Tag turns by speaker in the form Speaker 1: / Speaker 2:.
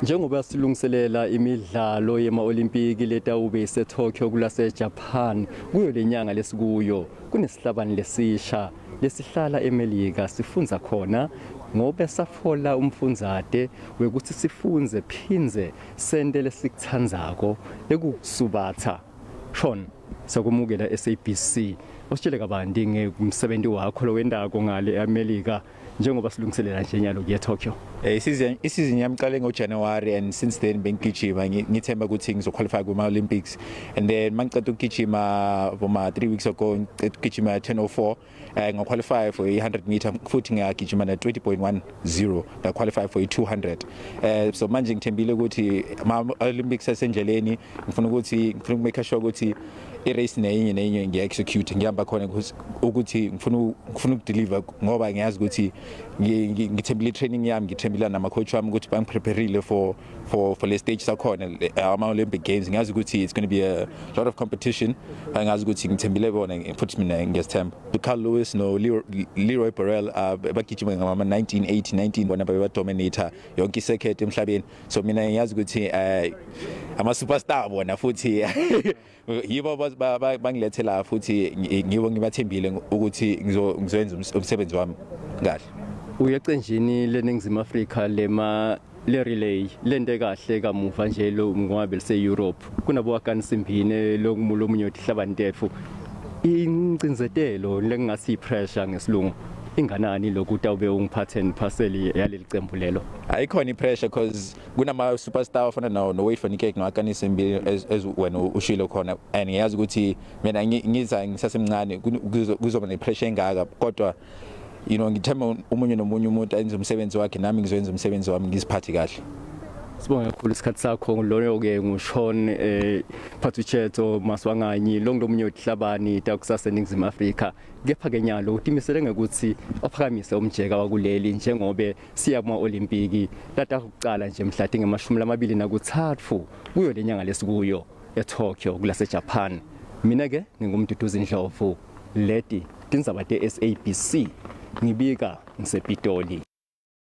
Speaker 1: Njengoba silungiselela imidlalo yema-Olimpiki letawube ise-Tokyo kulase-Japan kuyo lenyanga lesikuyo kunesihlabani lesisha lesihlala eMelika sifundza khona ngobe safola umfundzate wekuthi sifunze phinze sente lesikutsandzako ekusubatsa. Sean sakumukela SABC usitshele kabanti ngomsebenzi wakho lowendako ngale eMelika njengoba silungiselela nje nyalo ye-Tokyo.
Speaker 2: Isizini yami iqale ngoJanuary and since then bengigijima ngithemba ukuthi ngizoqualify kuma-Olympics, and then mangiqeda ukugijima boma 3 weeks ago ngiceda ukugijima 10:04 ngaqualify for i-100 meter futhi ngagijima na 20.10 ngaqualify for i-200. So manje ngithembile ukuthi ama-Olympics asendleleni, ngifuna ukumake sure ukuthi i-race nenye ngi-execute ngihamba khona ukuthi ngifuna ukudeliver ngoba ngiyazi ukuthi ngithembile training yami, ngithembile nama-coach wami ukuthi bangiprepareile for le stage sakhona ama-Olympic Games. Ngiyazi ukuthi it's going to be a lot of competition, ngazi ukuthi ngithembile bona futhi mina ngiyasithemba. Carl Lewis no Leroy Burrell bagijima ngama 1980 bona babedominator yonke i-circuit emhlabeni, so mina ngiyazi ukuthi ama-superstar bona futhi yibo bangilethela futhi ngibo ngibathembile ukuthi ngizoyenza umsebenzi wami kahle.
Speaker 1: Uyecenjini leNingizimu Afrika le relay lente kahle kamuva nje lo ngobe lise Europe kunabo akanisimbine lokumula omunye ohlabani ntetfu incinzetelo lengasi pressure ngesilungu inganani lokuthi awube ungiphatheni parcel yaleli cembu lelo.
Speaker 2: Ayikhona i-pressure because kunama superstar ofana no Wade van Niekerk no akanisimbine as wena ushilo khona, and ngiyazi ukuthi mina ngiza ngisasemncane kuzoba ne-pressure engaka, kodwa ngithemba umunye nomunye umuntu ayenza umsebenzi wakhe nami ngizoyenza umsebenzi wami ngiziphathe kahle.
Speaker 1: Sibonga kakhulu isikhathi sakho loyo ke nguSean Phathucheto Maswanganyi lomunye ohlabani takusasa eNingizimu Afrika. Kepha ke nyalo utimisele ngekuthi ophakamise umjeka wakuleli njengobe siya kuma-Olimpiki lata ukuqala nje mhla nge-23 kuyo lenyanga lesikuyo eTokyo kulase-Japan. Mina ke ngingumduduzi Ndlovu, leti tindzaba te-SABC ngibika ngisePitoli.